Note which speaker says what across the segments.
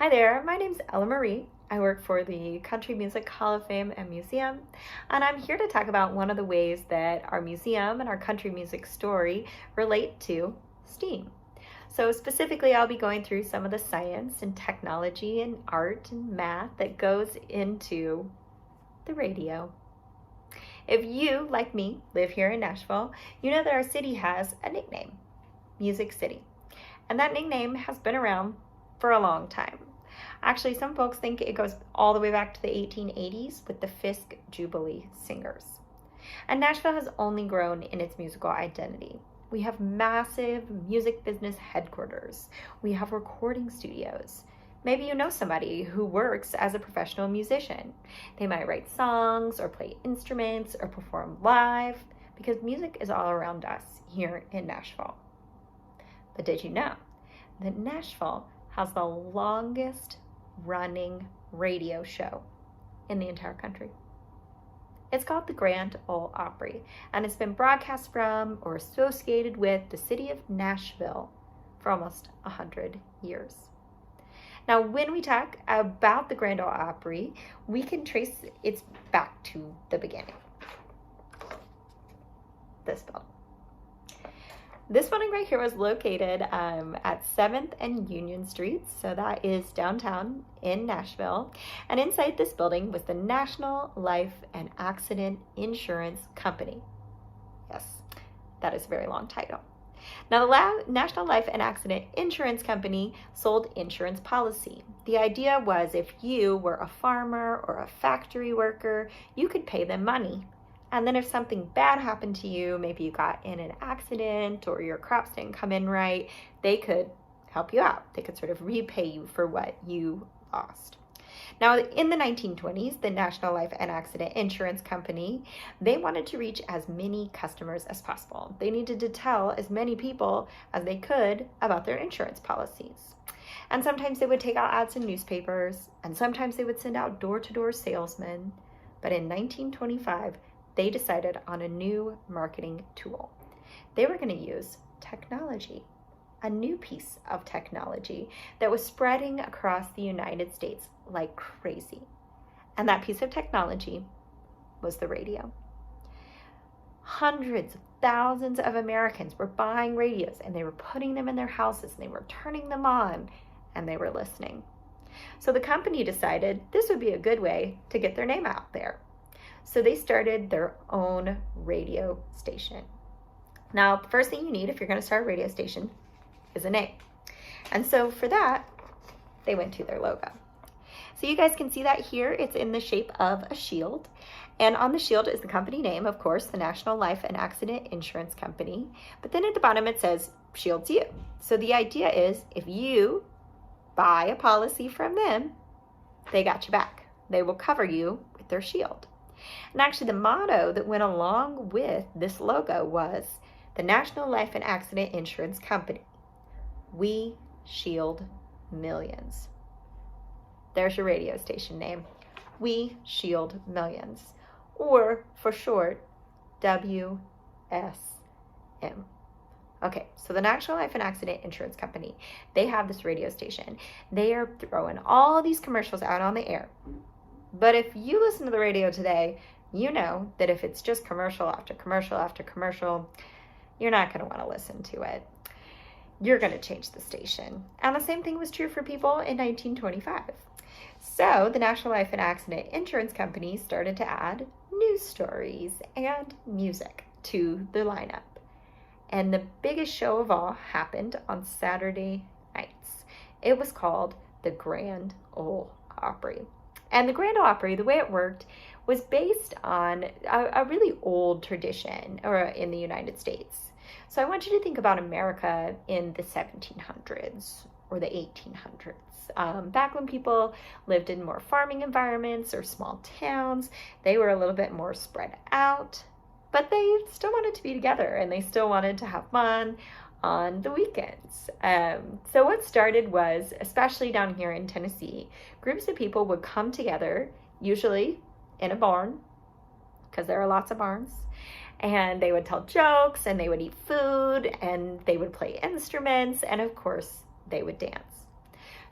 Speaker 1: Hi there, my name's Ella Marie. I work for the Country Music Hall of Fame and Museum, and I'm here to talk about one of the ways that our museum and our country music story relate to STEAM. So specifically, I'll be going through some of the science and technology and art and math that goes into the radio. If you, like me, live here in Nashville, you know that our city has a nickname, Music City. And that nickname has been around for a long time. Actually, some folks think it goes all the way back to the 1880s with the Fisk Jubilee Singers. And Nashville has only grown in its musical identity. We have massive music business headquarters. We have recording studios. Maybe you know somebody who works as a professional musician. They might write songs or play instruments or perform live because music is all around us here in Nashville. But did you know that Nashville has the longest running radio show in the entire country? It's called the Grand Ole Opry, and it's been broadcast from or associated with the city of Nashville for almost 100 years. Now, when we talk about the Grand Ole Opry, we can trace its back to the beginning. This building. This building right here was located at 7th and Union Streets, so that is downtown in Nashville. And inside this building was the National Life and Accident Insurance Company. Yes, that is a very long title. Now, the National Life and Accident Insurance Company sold insurance policy. The idea was if you were a farmer or a factory worker, you could pay them money. And then if something bad happened to you, maybe you got in an accident or your crops didn't come in right, they could help you out. They could sort of repay you for what you lost. Now, in the 1920s, the National Life and Accident Insurance Company, they wanted to reach as many customers as possible. They needed to tell as many people as they could about their insurance policies. And sometimes they would take out ads in newspapers, and sometimes they would send out door-to-door salesmen. But in 1925, they decided on a new marketing tool. They were going to use technology, a new piece of technology that was spreading across the United States like crazy. And that piece of technology was the radio. Hundreds of thousands of Americans were buying radios, and they were putting them in their houses, and they were turning them on, and they were listening. So the company decided this would be a good way to get their name out there. So they started their own radio station. Now, the first thing you need if you're going to start a radio station is a name. And so for that, they went to their logo. So you guys can see that here. It's in the shape of a shield. And on the shield is the company name, of course, the National Life and Accident Insurance Company. But then at the bottom it says, shields you. So the idea is if you buy a policy from them, they got you back. They will cover you with their shield. And actually the motto that went along with this logo was the National Life and Accident Insurance Company. We shield millions. There's your radio station name. We shield millions. Or for short, WFSM. Okay, so the National Life and Accident Insurance Company, they have this radio station. They are throwing all these commercials out on the air. But if you listen to the radio today, you know that if it's just commercial after commercial after commercial, you're not going to want to listen to it. You're going to change the station. And the same thing was true for people in 1925. So the National Life and Accident Insurance Company started to add news stories and music to the lineup. And the biggest show of all happened on Saturday nights. It was called the Grand Ole Opry. And the Grand Ole Opry, the way it worked, was based on a really old tradition in the United States. So I want you to think about America in the 1700s or the 1800s. Back when people lived in more farming environments or small towns, they were a little bit more spread out, but they still wanted to be together and they still wanted to have fun on the weekends. So what started was, especially down here in Tennessee, groups of people would come together, usually in a barn, because there are lots of barns, and they would tell jokes, and they would eat food, and they would play instruments, and of course, they would dance.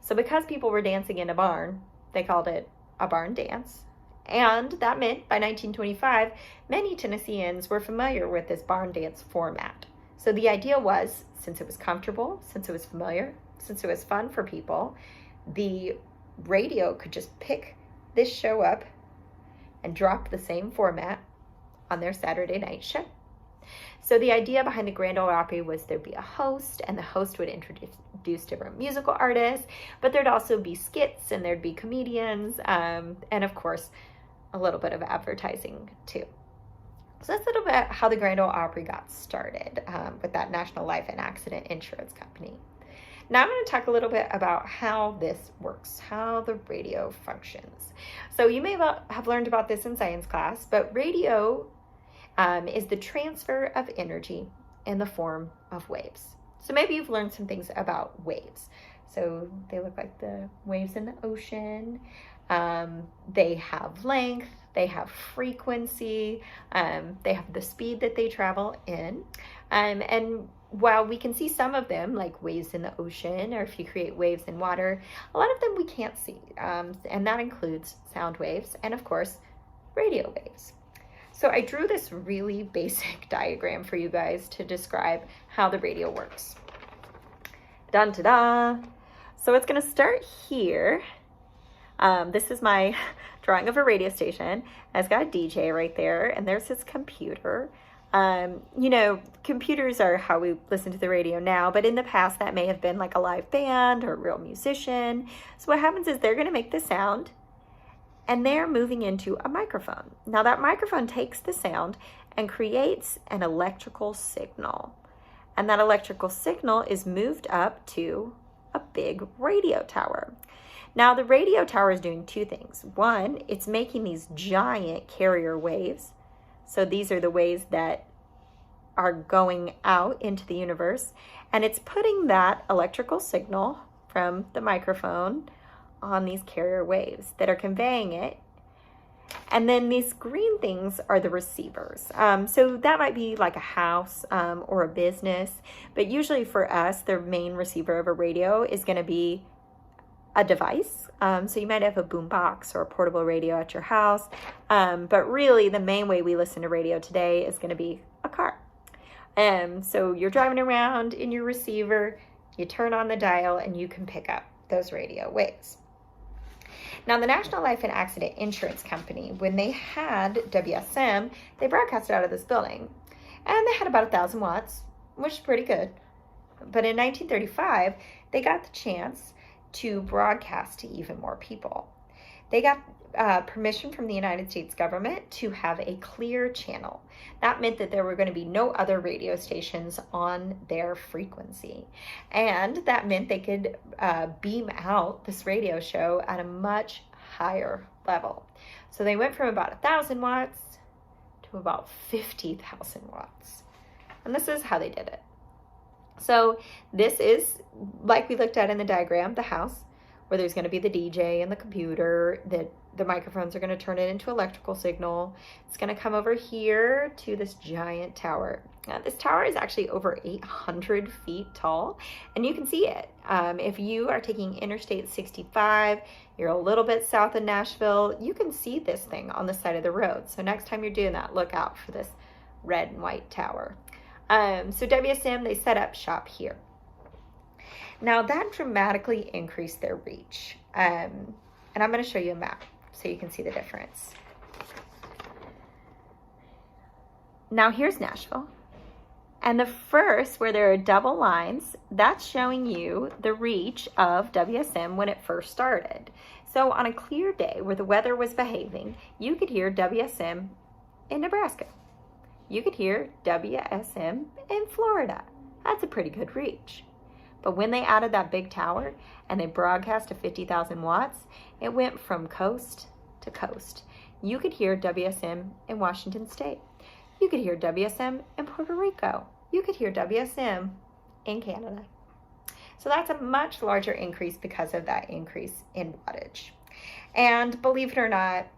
Speaker 1: So because people were dancing in a barn, they called it a barn dance. And that meant by 1925, many Tennesseans were familiar with this barn dance format. So the idea was, since it was comfortable, since it was familiar, since it was fun for people, the radio could just pick this show up and drop the same format on their Saturday night show. So the idea behind the Grand Ole Opry was there'd be a host, and the host would introduce different musical artists, but there'd also be skits, and there'd be comedians, and of course, a little bit of advertising too. So that's a little bit how the Grand Ole Opry got started with that National Life and Accident Insurance Company. Now I'm going to talk a little bit about how this works, how the radio functions. So you may have learned about this in science class, but radio is the transfer of energy in the form of waves. So maybe you've learned some things about waves. So they look like the waves in the ocean. They have length, they have frequency, they have the speed that they travel in. And while we can see some of them, like waves in the ocean, or if you create waves in water, a lot of them we can't see. And that includes sound waves and, of course, radio waves. So I drew this really basic diagram for you guys to describe how the radio works. Dun ta da! So it's going to start here. This is my drawing of a radio station. It's got a DJ right there, and there's his computer. You know, computers are how we listen to the radio now, but in the past that may have been like a live band or a real musician. So what happens is they're going to make the sound, and they're moving into a microphone. Now that microphone takes the sound and creates an electrical signal. And that electrical signal is moved up to a big radio tower. Now the radio tower is doing two things. One, it's making these giant carrier waves. So these are the waves that are going out into the universe. And it's putting that electrical signal from the microphone on these carrier waves that are conveying it. And then these green things are the receivers. So that might be like a house or a business, but usually for us, the main receiver of a radio is going to be a device. So you might have a boom box or a portable radio at your house, but really the main way we listen to radio today is going to be a car. So you're driving around in your receiver, you turn on the dial, and you can pick up those radio waves. Now, the National Life and Accident Insurance Company, when they had WSM, they broadcasted out of this building. And they had about 1,000 watts, which is pretty good. But in 1935, they got the chance to broadcast to even more people. They got permission from the United States government to have a clear channel. That meant that there were going to be no other radio stations on their frequency. And that meant they could beam out this radio show at a much higher level. So they went from about 1,000 watts to about 50,000 watts. And this is how they did it. So this is, like we looked at in the diagram, the house, where there's going to be the DJ and the computer, that the microphones are going to turn it into electrical signal. It's going to come over here to this giant tower. Now, this tower is actually over 800 feet tall, and you can see it. If you are taking Interstate 65, you're a little bit south of Nashville, you can see this thing on the side of the road. So next time you're doing that, look out for this red and white tower. So WSM, they set up shop here. Now that dramatically increased their reach. And I'm going to show you a map so you can see the difference. Now here's Nashville. And the first, where there are double lines, that's showing you the reach of WSM when it first started. So on a clear day where the weather was behaving, you could hear WSM in Nebraska. You could hear WSM in Florida. That's a pretty good reach. But when they added that big tower and they broadcast to 50,000 watts, it went from coast to coast. You could hear WSM in Washington State. You could hear WSM in Puerto Rico. You could hear WSM in Canada. So that's a much larger increase because of that increase in wattage. And believe it or not,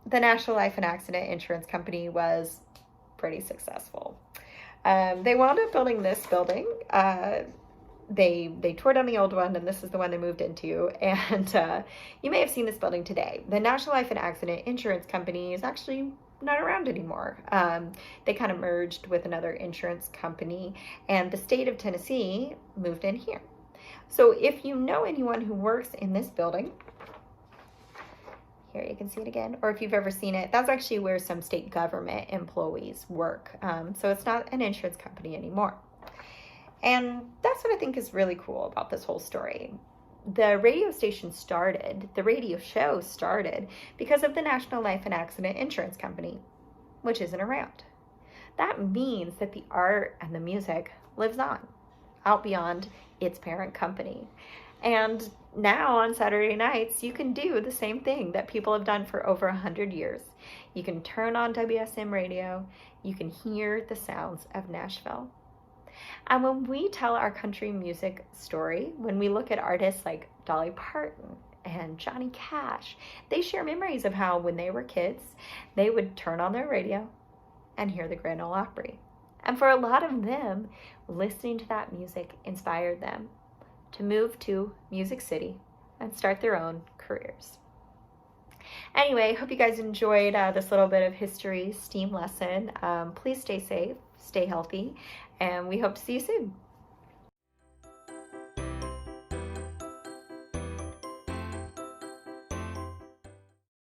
Speaker 1: the National Life and Accident Insurance Company was pretty successful. They wound up building this building they tore down the old one, and this is the one they moved into. And you may have seen this building today. The National Life and Accident Insurance Company is actually not around anymore. They kind of merged with another insurance company, and the state of Tennessee moved in here. So if you know anyone who works in this building, here you can see it again, or if you've ever seen it, that's actually where some state government employees work. So it's not an insurance company anymore. And that's what I think is really cool about this whole story. The radio show started because of the National Life and Accident Insurance Company, which isn't around. That means that the art and the music lives on, out beyond its parent company. And now on Saturday nights, you can do the same thing that people have done for over 100 years. You can turn on WSM radio, you can hear the sounds of Nashville. And when we tell our country music story, when we look at artists like Dolly Parton and Johnny Cash, they share memories of how when they were kids, they would turn on their radio and hear the Grand Ole Opry. And for a lot of them, listening to that music inspired them to move to Music City and start their own careers. Anyway, hope you guys enjoyed this little bit of history STEAM lesson. Please stay safe, stay healthy, and we hope to see you soon.